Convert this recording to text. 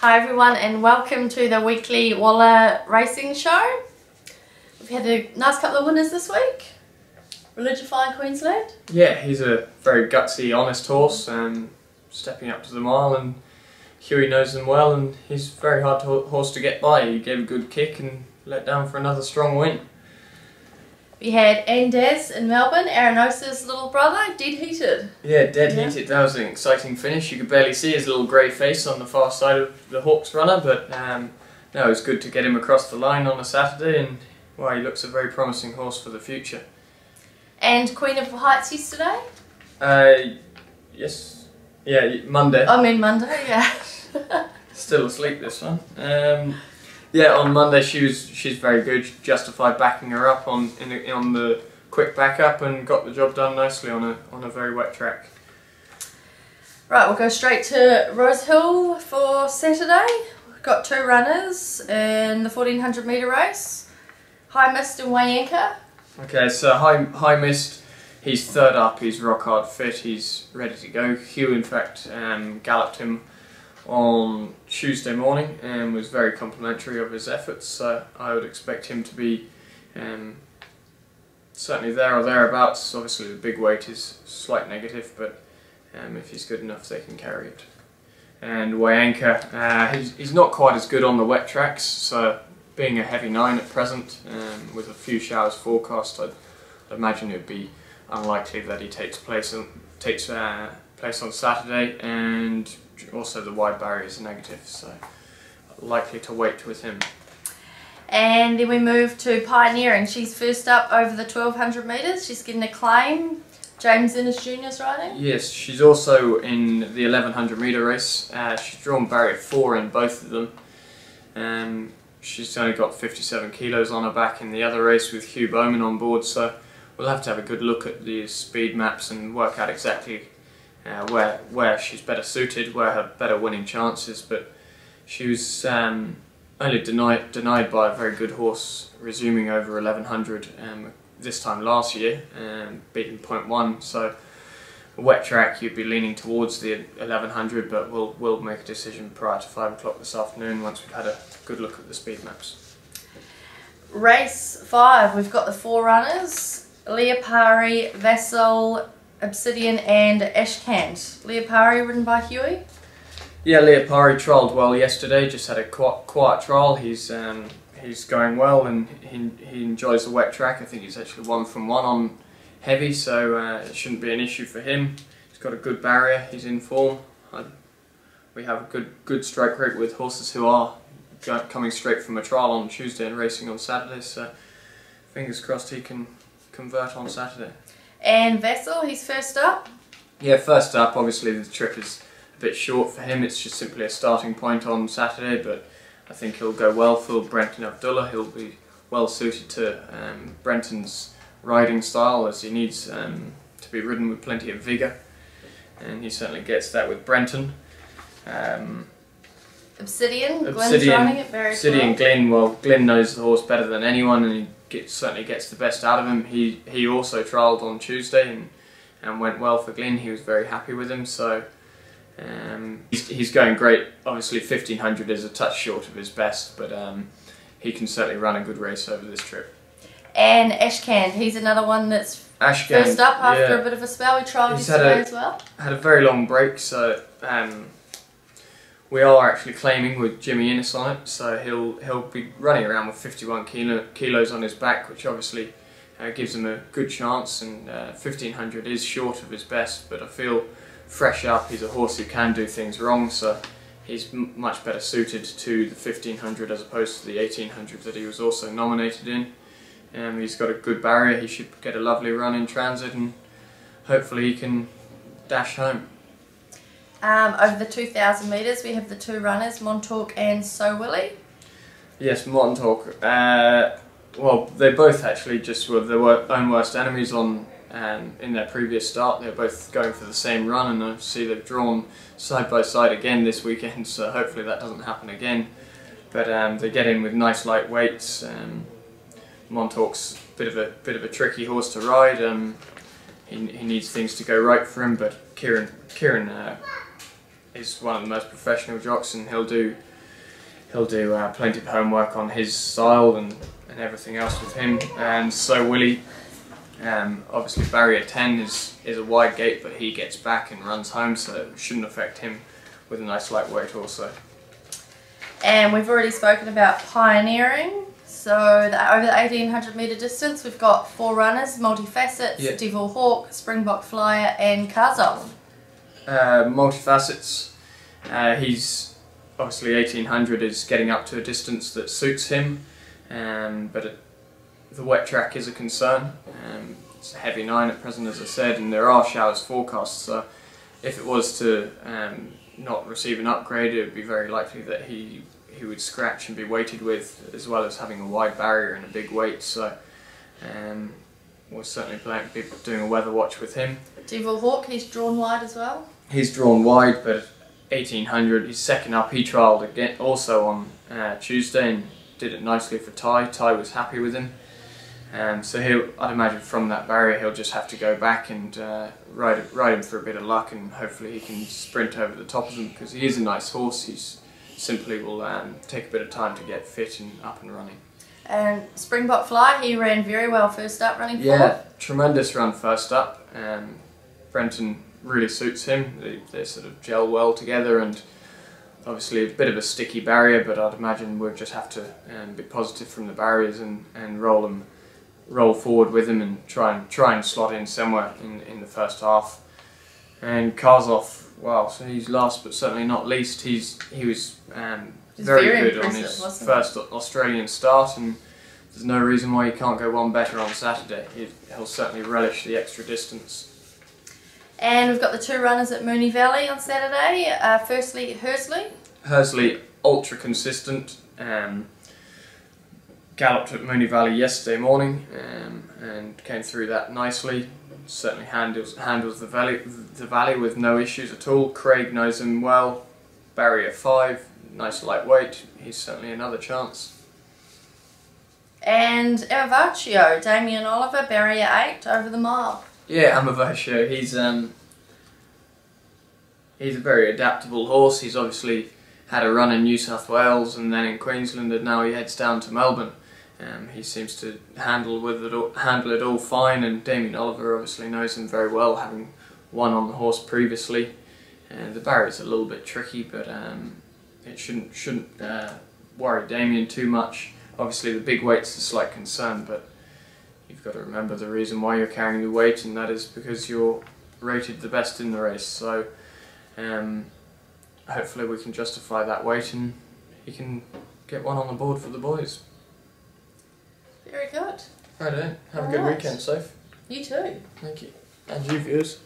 Hi everyone and welcome to the weekly Walla racing show. We've had a nice couple of winners this week. Religifying Queensland. Yeah, he's a very gutsy, honest horse, stepping up to the mile, and Huey knows them well, and he's a very hard horse to get by. He gave a good kick and let down for another strong win. We had Andaz in Melbourne, Aranosa's little brother, dead heated. Yeah, dead heated. That was an exciting finish. You could barely see his little grey face on the far side of the Hawks runner, but no, it was good to get him across the line on a Saturday, and well, he looks a very promising horse for the future. And Queen of Heights yesterday? Yes. Yeah, Monday. I mean Monday, yeah. Still asleep, this one. Yeah, on Monday she's very good. Justified backing her up on the quick backup and got the job done nicely on a very wet track. Right, we'll go straight to Rosehill for Saturday. We've got two runners in the 1400 metre race. High Mist and Wayanka. Okay, so High Mist, he's third up. He's rock hard fit. He's ready to go. Hugh, in fact, galloped him on Tuesday morning and was very complimentary of his efforts, so I would expect him to be certainly there or thereabouts. Obviously the big weight is slight negative, but if he's good enough they can carry it. And Wayanka, he's not quite as good on the wet tracks, so being a heavy 9 at present, with a few showers forecast, I'd imagine it would be unlikely that he takes place on Saturday, and also the wide barrier is negative, so likely to wait with him. And then we move to Pioneering. She's first up over the 1200 metres. She's getting a claim. James Innes Jr.'s riding. Yes, she's also in the 1100 metre race. She's drawn barrier 4 in both of them. She's only got 57 kilos on her back in the other race with Hugh Bowman on board, so we'll have to have a good look at these speed maps and work out exactly where she's better suited, where her better winning chances. But she was only denied by a very good horse resuming over 1100 this time last year, beating 0.1. So a wet track, you'd be leaning towards the 1100, but we'll make a decision prior to 5 o'clock this afternoon once we've had a good look at the speed maps. Race 5, we've got the 4 runners: Leopari, Vassal, Obsidian and Ashcan. Leopari ridden by Huey? Yeah, Leopari trialled well yesterday, just had a quiet trial. He's going well and he enjoys the wet track. I think he's actually 1 from 1 on heavy, so it shouldn't be an issue for him. He's got a good barrier, he's in form. We have a good strike rate with horses who are coming straight from a trial on Tuesday and racing on Saturday, so fingers crossed he can convert on Saturday. And Vassal, he's first up? Yeah, first up. Obviously the trip is a bit short for him. It's just simply a starting point on Saturday, but I think he'll go well for Brenton Abdullah. He'll be well suited to Brenton's riding style, as he needs to be ridden with plenty of vigour, and he certainly gets that with Brenton. Obsidian, Glenn's riding it very well. Glenn, well, Glenn knows the horse better than anyone, and he certainly gets the best out of him. He also trialled on Tuesday and went well for Glenn. He was very happy with him, so he's going great. Obviously 1500 is a touch short of his best, but he can certainly run a good race over this trip. And Ashcan, he's another one that's first up after a bit of a spell. We trialled yesterday as well. Had a very long break, so we are actually claiming with Jimmy Innes on it, so he'll be running around with 51 kilos on his back, which obviously gives him a good chance, and 1500 is short of his best, but I feel fresh up, he's a horse who can do things wrong, so he's much better suited to the 1500 as opposed to the 1800 that he was also nominated in. He's got a good barrier, he should get a lovely run in transit, and hopefully he can dash home. Over the 2000 metres we have the 2 runners, Montauk and So Willy. Yes, Montauk. Well, they both actually just were their own worst enemies in their previous start. They're both going for the same run, and I see they've drawn side by side again this weekend, so hopefully that doesn't happen again. But they get in with nice light weights. Montauk's a bit of a tricky horse to ride. He needs things to go right for him, but Kieran is one of the most professional jocks, and he'll do he'll do plenty of homework on his style and everything else with him. And So Willy, obviously barrier 10 is a wide gate, but he gets back and runs home, so it shouldn't affect him with a nice lightweight also. And we've already spoken about pioneering. So over the 1800 metre distance, we've got 4 runners, Multifacets, Yep. Devil Hawk, Springbok Flyer and Kazov. Multifacets, he's obviously 1800 is getting up to a distance that suits him, but the wet track is a concern. It's a heavy 9 at present, as I said, and there are showers forecast, so if it was to not receive an upgrade, it would be very likely that he would scratch and be weighted with, as well as having a wide barrier and a big weight. So we'll certainly be doing a weather watch with him. Devil Hawk, he's drawn wide as well. He's drawn wide, but 1800, he's second up. He trialled again also on Tuesday and did it nicely for Ty. Ty was happy with him. So I'd imagine from that barrier he'll just have to go back and ride him for a bit of luck, and hopefully he can sprint over the top of him, because he is a nice horse. He's simply will take a bit of time to get fit and up and running. And Springbok Fly, he ran very well first up, running fourth. Yeah, tremendous run first up. Brenton really suits him. They sort of gel well together, and obviously a bit of a sticky barrier, but I'd imagine we'll just have to be positive from the barriers and roll forward with him and try and slot in somewhere in the first half. And Kazov, wow, so he's last but certainly not least. He was very good on his first Australian start, and there's no reason why he can't go one better on Saturday. He'll certainly relish the extra distance. And we've got the 2 runners at Moonee Valley on Saturday. Firstly, Hursley. Hursley, ultra consistent. Galloped at Moonee Valley yesterday morning and came through that nicely. Certainly handles the valley with no issues at all. Craig knows him well. Barrier 5, nice lightweight. He's certainly another chance. And Urvashi, Damien Oliver, barrier 8 over the mile. Yeah, Urvashi. He's a very adaptable horse. He's obviously had a run in New South Wales and then in Queensland, and now he heads down to Melbourne. He seems to handle it all fine, and Damien Oliver obviously knows him very well, having won on the horse previously. The barrier's a little bit tricky, but it shouldn't worry Damien too much. Obviously the big weight's a slight concern, but you've got to remember the reason why you're carrying the weight, and that is because you're rated the best in the race. So hopefully we can justify that weight and he can get one on the board for the boys. Very good. Right then. Have a good weekend, Soph. You too. Thank you. And you, viewers.